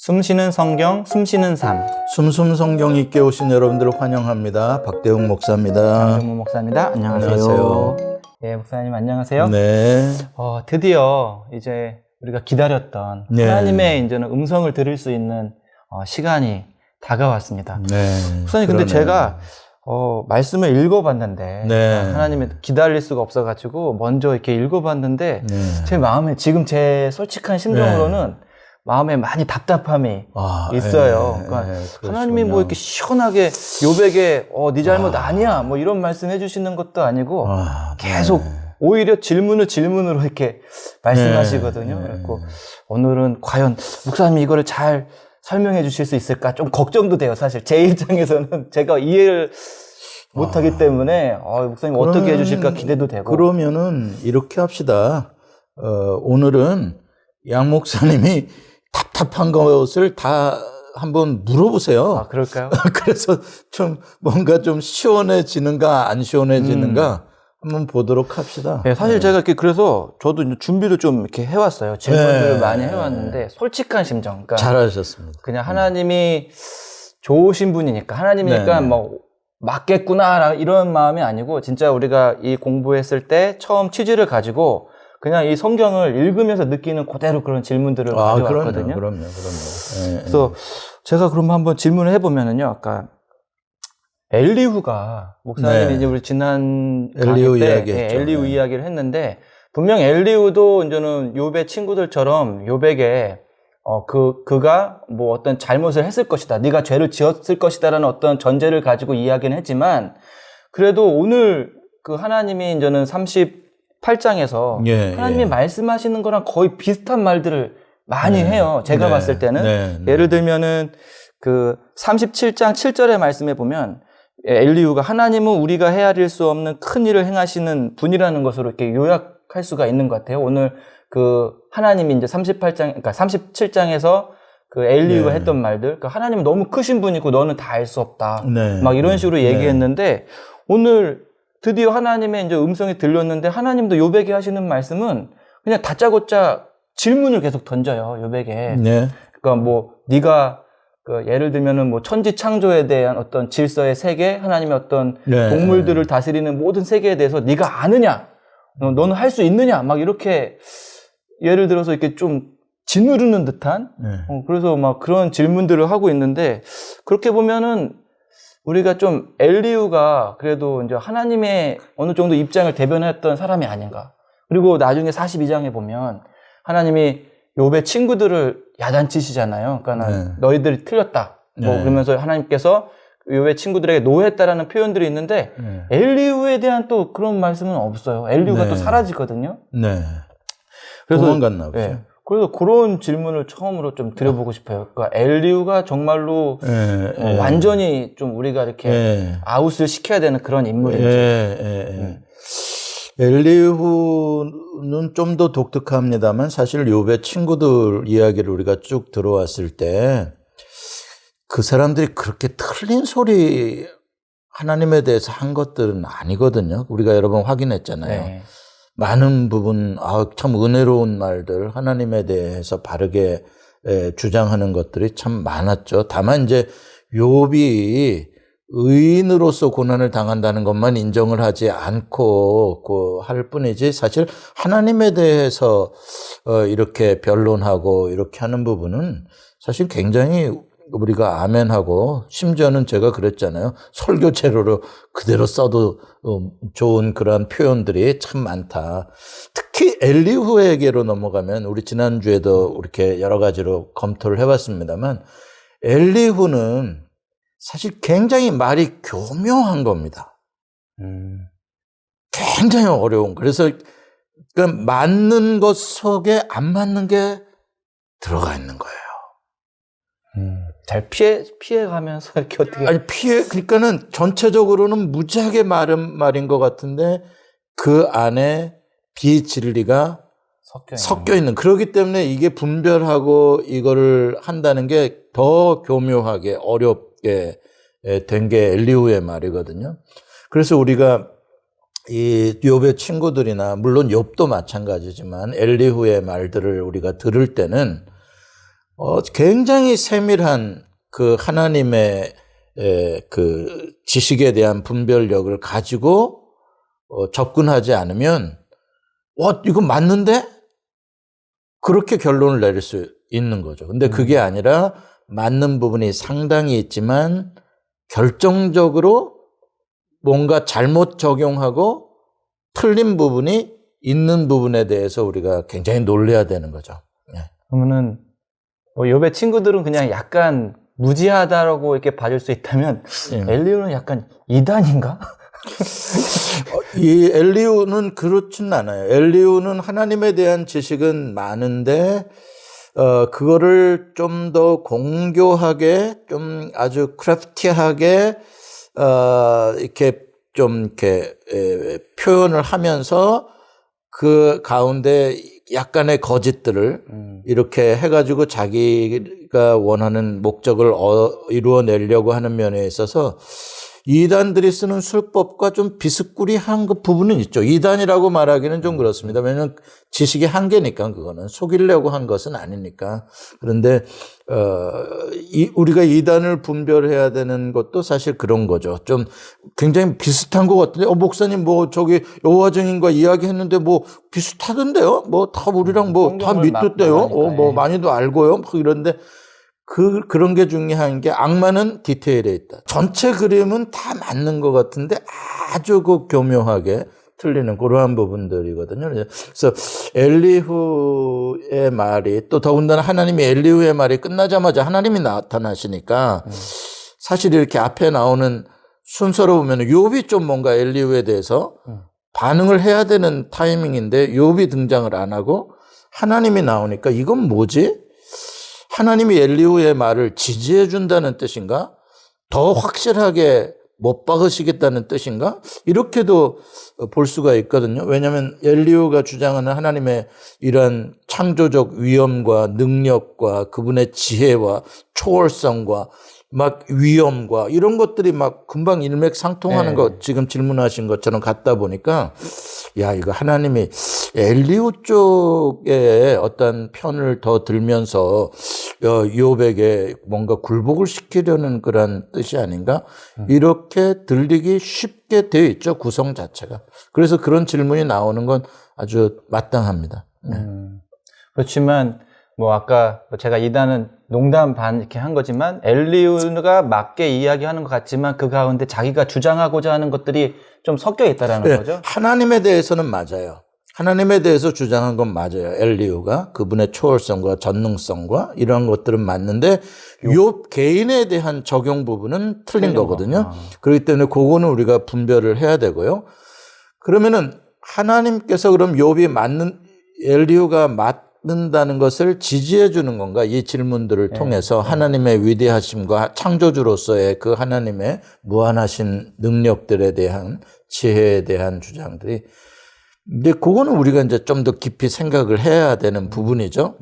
숨쉬는 성경, 숨쉬는 삶. 숨숨 성경 읽게 오신 여러분들을 환영합니다. 박대웅 목사입니다. 박대웅 목사입니다. 안녕하세요. 안녕하세요. 네, 목사님 안녕하세요. 네. 드디어 이제 우리가 기다렸던 네. 하나님의 이제는 음성을 들을 수 있는 시간이 다가왔습니다. 네. 목사님, 근데 그러네요. 제가 말씀을 읽어봤는데 네. 하나님의 기다릴 수가 없어가지고 먼저 이렇게 읽어봤는데 네. 제 마음에 지금 제 솔직한 심정으로는 마음에 많이 답답함이 있어요. 그러니까 하나님이 뭐 이렇게 시원하게 요백에 네 잘못 아니야 뭐 이런 말씀 해주시는 것도 아니고 계속 오히려 질문으로 이렇게 말씀하시거든요. 그래서 오늘은 과연 목사님이 이거를 잘 설명해 주실 수 있을까 좀 걱정도 돼요. 사실 제 입장에서는 제가 이해를 못하기 때문에 목사님 어떻게 해주실까 기대도 되고. 그러면은 이렇게 합시다. 오늘은 양 목사님이 답답한 것을 다 한번 물어보세요. 그럴까요? 그래서 좀 뭔가 좀 시원해지는가 안 시원해지는가 한번 보도록 합시다. 네, 사실 제가 이렇게 그래서 저도 이제 준비를 좀 이렇게 해왔어요. 질문들을 많이 해왔는데 솔직한 심정. 그러니까 잘하셨습니다. 그냥 하나님이 좋으신 분이니까 하나님이니까 뭐 맞겠구나 이런 마음이 아니고 진짜 우리가 이 공부했을 때 처음 취지를 가지고 그냥 이 성경을 읽으면서 느끼는 그대로 그런 질문들을 가져왔거든요. 그럼요. 그래서 제가 그럼 한번 질문을 해보면은요. 아까 엘리후가 목사님이 이제 우리 지난 엘리후 강의 때 이야기했죠. 엘리후 이야기를 했는데 분명 엘리후도 이제는 욥의 친구들처럼 욥에게 그가 뭐 어떤 잘못을 했을 것이다. 네가 죄를 지었을 것이다라는 어떤 전제를 가지고 이야기는 했지만 그래도 오늘 그 하나님이 이제는 38장에서 하나님이 말씀하시는 거랑 거의 비슷한 말들을 많이 해요. 제가 봤을 때는. 예를 들면은 그 37장 7절의 말씀에 보면 엘리후가 하나님은 우리가 헤아릴 수 없는 큰 일을 행하시는 분이라는 것으로 이렇게 요약할 수가 있는 것 같아요. 오늘 그 하나님이 이제 그러니까 37장에서 그 엘리후가 했던 말들, 그러니까 하나님은 너무 크신 분이고 너는 다 알 수 없다. 막 이런 식으로 얘기했는데 오늘 드디어 하나님의 이제 음성이 들렸는데 하나님도 욥에게 하시는 말씀은 그냥 다짜고짜 질문을 계속 던져요. 욥에게. 그러니까 뭐 네가 예를 들면은 뭐 천지 창조에 대한 어떤 질서의 세계, 하나님의 어떤 동물들을 다스리는 모든 세계에 대해서 네가 아느냐? 너는 할 수 있느냐? 막 이렇게 예를 들어서 이렇게 좀 짓누르는 듯한 그래서 막 그런 질문들을 하고 있는데 그렇게 보면은 우리가 좀 엘리후가 그래도 이제 하나님의 어느 정도 입장을 대변했던 사람이 아닌가. 그리고 나중에 42장에 보면 하나님이 욥의 친구들을 야단치시잖아요. 그러니까 너희들이 틀렸다. 뭐 그러면서 하나님께서 욥의 친구들에게 노했다라는 표현들이 있는데 엘리후에 대한 또 그런 말씀은 없어요. 엘리후가 또 사라지거든요. 그래서 도망갔나 보죠. 그래서 그런 질문을 처음으로 좀 드려보고 싶어요. 그러니까 엘리후가 정말로 완전히 좀 우리가 이렇게 아웃을 시켜야 되는 그런 인물인지. 엘리후는 좀 더 독특합니다만 사실 욥의 친구들 이야기를 우리가 쭉 들어왔을 때 그 사람들이 그렇게 틀린 소리 하나님에 대해서 한 것들은 아니거든요. 우리가 여러 번 확인했잖아요. 많은 부분 참 은혜로운 말들 하나님에 대해서 바르게 주장하는 것들이 참 많았죠. 다만 이제 욥이 의인으로서 고난을 당한다는 것만 인정을 하지 않고 할 뿐이지 사실 하나님에 대해서 이렇게 변론하고 이렇게 하는 부분은 사실 굉장히 우리가 아멘하고 심지어는 제가 그랬잖아요. 설교 재료로 그대로 써도 좋은 그런 표현들이 참 많다. 특히 엘리후에게로 넘어가면 우리 지난주에도 이렇게 여러 가지로 검토를 해봤습니다만 엘리후는 사실 굉장히 말이 교묘한 겁니다. 굉장히 어려운. 그래서 맞는 것 속에 안 맞는 게 들어가 있는 거예요. 잘 피해가면서 이렇게 어떻게. 그러니까는 전체적으로는 무지하게 말인 것 같은데 그 안에 비진리가 섞여 있는. 그렇기 때문에 이게 분별하고 이거를 한다는 게 더 교묘하게 어렵게 된 게 엘리후의 말이거든요. 그래서 우리가 이 욥의 친구들이나 물론 욥도 마찬가지지만 엘리후의 말들을 우리가 들을 때는 굉장히 세밀한 그 하나님의 그 지식에 대한 분별력을 가지고 접근하지 않으면 이거 맞는데? 그렇게 결론을 내릴 수 있는 거죠. 근데 그게 아니라 맞는 부분이 상당히 있지만 결정적으로 뭔가 잘못 적용하고 틀린 부분이 있는 부분에 대해서 우리가 굉장히 놀라야 되는 거죠. 그러면은 욥의 친구들은 그냥 약간 무지하다라고 이렇게 봐줄 수 있다면 엘리후는 약간 이단인가? 이 엘리후는 그렇진 않아요. 엘리후는 하나님에 대한 지식은 많은데 그거를 좀 더 공교하게 좀 아주 크래프티하게 이렇게 좀 이렇게 표현을 하면서 그 가운데 약간의 거짓들을 이렇게 해가지고 자기가 원하는 목적을 이루어내려고 하는 면에 있어서 이단들이 쓰는 술법과 좀 비스꾸리한 그 부분은 있죠. 이단이라고 말하기는 좀 그렇습니다. 왜냐하면 지식의 한계니까 그거는 속이려고 한 것은 아니니까. 그런데 우리가 이단을 분별해야 되는 것도 사실 그런 거죠. 좀 굉장히 비슷한 것 같은데 목사님 뭐 저기 여호와 증인과 이야기했는데 뭐 비슷하던데요. 뭐 다 우리랑 뭐 다 믿던데요. 뭐 많이도 알고요. 뭐 이런데 그런 게 중요한 게 악마는 디테일에 있다. 전체 그림은 다 맞는 것 같은데 아주 그 교묘하게 틀리는 그러한 부분들이거든요. 그래서 엘리후의 말이 또 더군다나 하나님이 엘리후의 말이 끝나자마자 하나님이 나타나시니까 사실 이렇게 앞에 나오는 순서로 보면 욥이 좀 뭔가 엘리후에 대해서 반응을 해야 되는 타이밍인데 욥이 등장을 안 하고 하나님이 나오니까 이건 뭐지? 하나님이 엘리후의 말을 지지해 준다는 뜻인가? 더 확실하게 못 박으시겠다는 뜻인가? 이렇게도 볼 수가 있거든요. 왜냐하면 엘리후가 주장하는 하나님의 이런 창조적 위엄과 능력과 그분의 지혜와 초월성과 막 위엄과 이런 것들이 막 금방 일맥상통하는 것 지금 질문하신 것처럼 같다 보니까 야 이거 하나님이 엘리후 쪽에 어떤 편을 더 들면서 욥에게 뭔가 굴복을 시키려는 그런 뜻이 아닌가 이렇게 들리기 쉽게 되어 있죠. 구성 자체가. 그래서 그런 질문이 나오는 건 아주 마땅합니다. 그렇지만 뭐 아까 제가 이단은 농담 반 이렇게 한 거지만 엘리후가 맞게 이야기하는 것 같지만 그 가운데 자기가 주장하고자 하는 것들이 좀 섞여 있다라는 거죠. 하나님에 대해서는 맞아요. 하나님에 대해서 주장한 건 맞아요. 엘리후가 그분의 초월성과 전능성과 이러한 것들은 맞는데 욥 개인에 대한 적용 부분은 틀린 거거든요. 그렇기 때문에 그거는 우리가 분별을 해야 되고요. 그러면은 하나님께서 그럼 욥이 엘리후가 맞는다는 것을 지지해 주는 건가? 이 질문들을 통해서 하나님의 위대하심과 창조주로서의 그 하나님의 무한하신 능력들에 대한 지혜에 대한 주장들이 근데 그거는 우리가 이제 좀 더 깊이 생각을 해야 되는 부분이죠.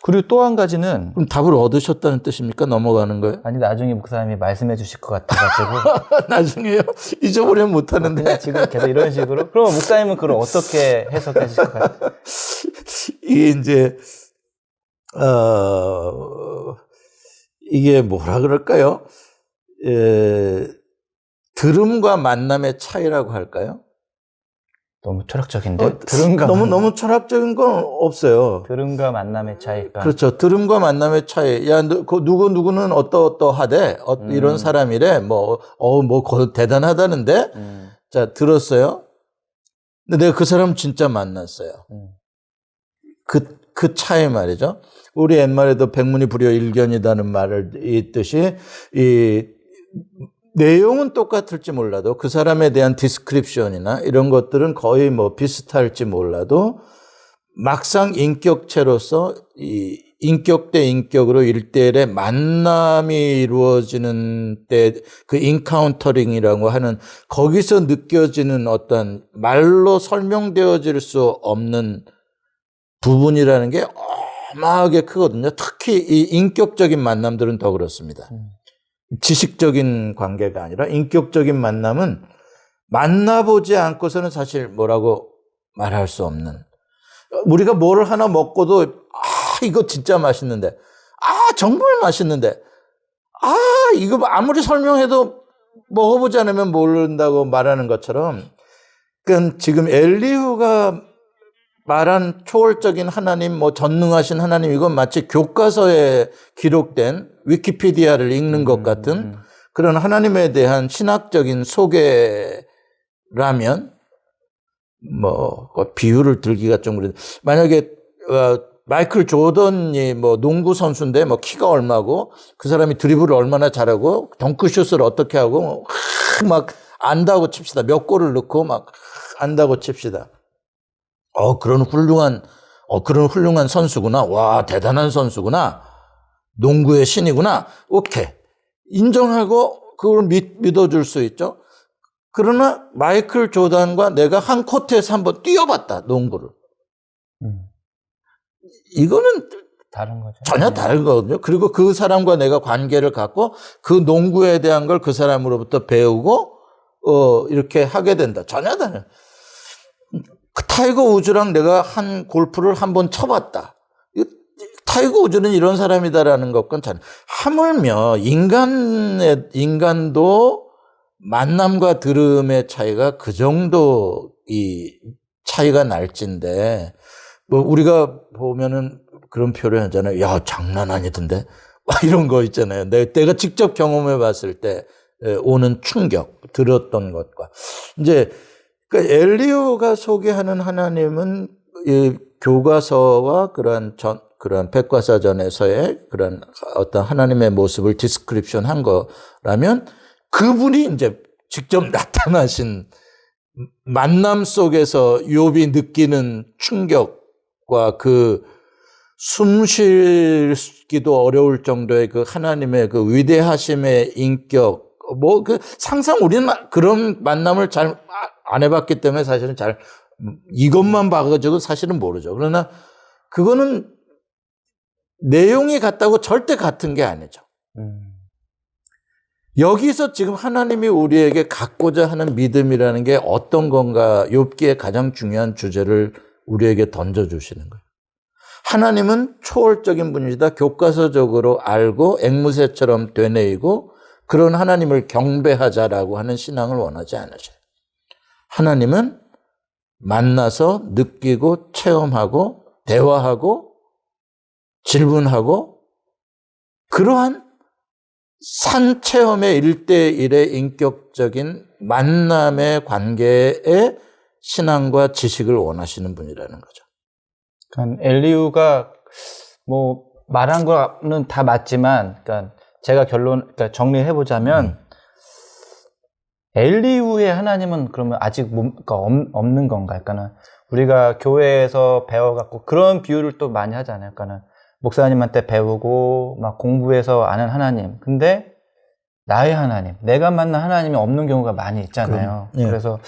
그리고 또 한 가지는 그럼 답을 얻으셨다는 뜻입니까? 넘어가는 거예요? 아니 나중에 목사님이 말씀해 주실 것 같아가지고 나중에요? 잊어버리면 못하는데. 지금 계속 이런 식으로 그럼 목사님은 그걸 어떻게 해석하실 것 같아요? 이게 이제 이게 뭐라 그럴까요? 들음과 만남의 차이라고 할까요? 너무 철학적인데 들음과 너무 철학적인 건 없어요. 들음과 만남의 차이가 그렇죠. 들음과 만남의 차이. 야, 누구는 어떠하대. 이런 사람이래. 뭐 대단하다는데. 자, 들었어요. 근데 내가 그 사람 진짜 만났어요. 그 차이 말이죠. 우리 옛말에도 백문이 불여일견이다는 말을 있듯이 내용은 똑같을지 몰라도 그 사람에 대한 디스크립션이나 이런 것들은 거의 뭐 비슷할지 몰라도 막상 인격체로서 이 인격 대 인격으로 일대일의 만남이 이루어지는 때 그 인카운터링이라고 하는 거기서 느껴지는 어떤 말로 설명되어질 수 없는 부분이라는 게 어마하게 크거든요. 특히 이 인격적인 만남들은 더 그렇습니다. 지식적인 관계가 아니라 인격적인 만남은 만나보지 않고서는 사실 뭐라고 말할 수 없는 우리가 뭐를 하나 먹고도 이거 진짜 맛있는데. 아, 정말 맛있는데. 아, 이거 아무리 설명해도 먹어보지 않으면 모른다고 말하는 것처럼, 그러니까 지금 엘리후가 말한 초월적인 하나님, 뭐 전능하신 하나님, 이건 마치 교과서에 기록된 위키피디아를 읽는 것 같은 그런 하나님에 대한 신학적인 소개라면, 뭐 비유를 들기가 좀 그런데, 만약에 마이클 조던이 뭐 농구 선수인데 뭐 키가 얼마고 그 사람이 드리블을 얼마나 잘하고 덩크슛을 어떻게 하고 막 안다고 칩시다. 몇 골을 넣고 막 안다고 칩시다. 그런 훌륭한 선수구나. 와, 대단한 선수구나. 농구의 신이구나. 오케이. 인정하고 그걸 믿어줄 수 있죠. 그러나 마이클 조던과 내가 한 코트에서 한번 뛰어봤다. 농구를. 이거는 다른 거죠. 전혀 다른 거거든요. 그리고 그 사람과 내가 관계를 갖고 그 농구에 대한 걸 그 사람으로부터 배우고 이렇게 하게 된다. 전혀 다른. 타이거 우즈랑 내가 한 골프를 한번 쳐봤다. 타이거 우즈는 이런 사람이다라는 것과는 잘. 하물며 인간도 만남과 들음의 차이가 그 정도 이 차이가 날진데, 뭐 우리가 보면은 그런 표현 하잖아요. 야, 장난 아니던데. 막 이런 거 있잖아요. 내가 직접 경험해 봤을 때 오는 충격, 들었던 것과. 이제 그러니까 엘리후가 소개하는 하나님은 이 교과서와 그런 백과사전에서의 그런 어떤 하나님의 모습을 디스크립션 한 거라면, 그분이 이제 직접 나타나신 만남 속에서 욥이 느끼는 충격과 그 숨쉬기도 어려울 정도의 그 하나님의 그 위대하심의 인격, 뭐 그 상상, 우리는 그런 만남을 잘 안 해봤기 때문에 사실은 잘 이것만 봐가지고 사실은 모르죠. 그러나 그거는 내용이 같다고 절대 같은 게 아니죠. 여기서 지금 하나님이 우리에게 갖고자 하는 믿음이라는 게 어떤 건가, 욥기의 가장 중요한 주제를 우리에게 던져주시는 거예요. 하나님은 초월적인 분이시다. 교과서적으로 알고 앵무새처럼 되뇌이고 그런 하나님을 경배하자라고 하는 신앙을 원하지 않으셔요. 하나님은 만나서 느끼고 체험하고 대화하고 질문하고 그러한 산 체험의 1대1의 인격적인 만남의 관계에 신앙과 지식을 원하시는 분이라는 거죠. 그러니까 엘리후가 뭐 말한 거는 다 맞지만, 그러니까 제가 그러니까 정리해 보자면 엘리후의 하나님은 그러면 아직 그러니까 없는 건가? 그러니까는 우리가 교회에서 배워갖고 그런 비유를 또 많이 하잖아요. 그러니까는 목사님한테 배우고 막 공부해서 아는 하나님. 근데 나의 하나님, 내가 만난 하나님이 없는 경우가 많이 있잖아요. 예. 그래서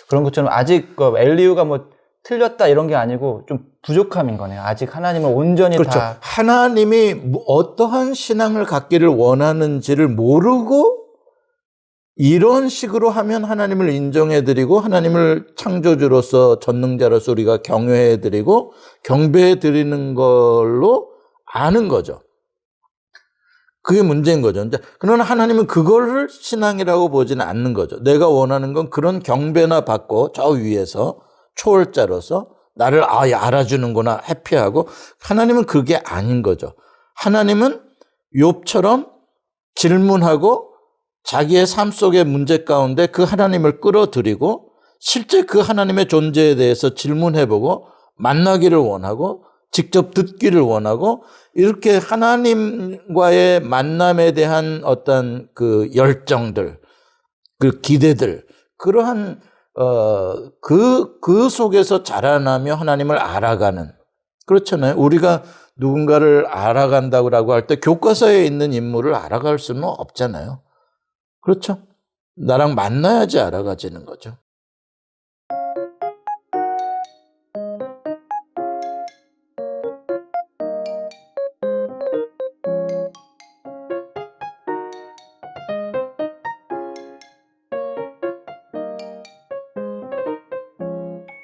그런 것처럼 아직 엘리후가 뭐 틀렸다 이런 게 아니고 좀 부족함인 거네요. 아직 하나님을 온전히 그렇죠. 다. 하나님이 어떠한 신앙을 갖기를 원하는지를 모르고 이런 식으로 하면 하나님을 인정해드리고 하나님을 창조주로서 전능자로서 우리가 경외해드리고 경배해드리는 걸로 아는 거죠. 그게 문제인 거죠. 그러나 하나님은 그거를 신앙이라고 보지는 않는 거죠. 내가 원하는 건 그런 경배나 받고 저 위에서 초월자로서 나를 알아주는구나 해피하고, 하나님은 그게 아닌 거죠. 하나님은 욥처럼 질문하고 자기의 삶 속의 문제 가운데 그 하나님을 끌어들이고 실제 그 하나님의 존재에 대해서 질문해보고 만나기를 원하고 직접 듣기를 원하고, 이렇게 하나님과의 만남에 대한 어떤 그 열정들, 그 기대들, 그러한 그 속에서 자라나며 하나님을 알아가는, 그렇잖아요. 우리가 누군가를 알아간다고 할 때 교과서에 있는 인물을 알아갈 수는 없잖아요. 그렇죠? 나랑 만나야지 알아가지는 거죠.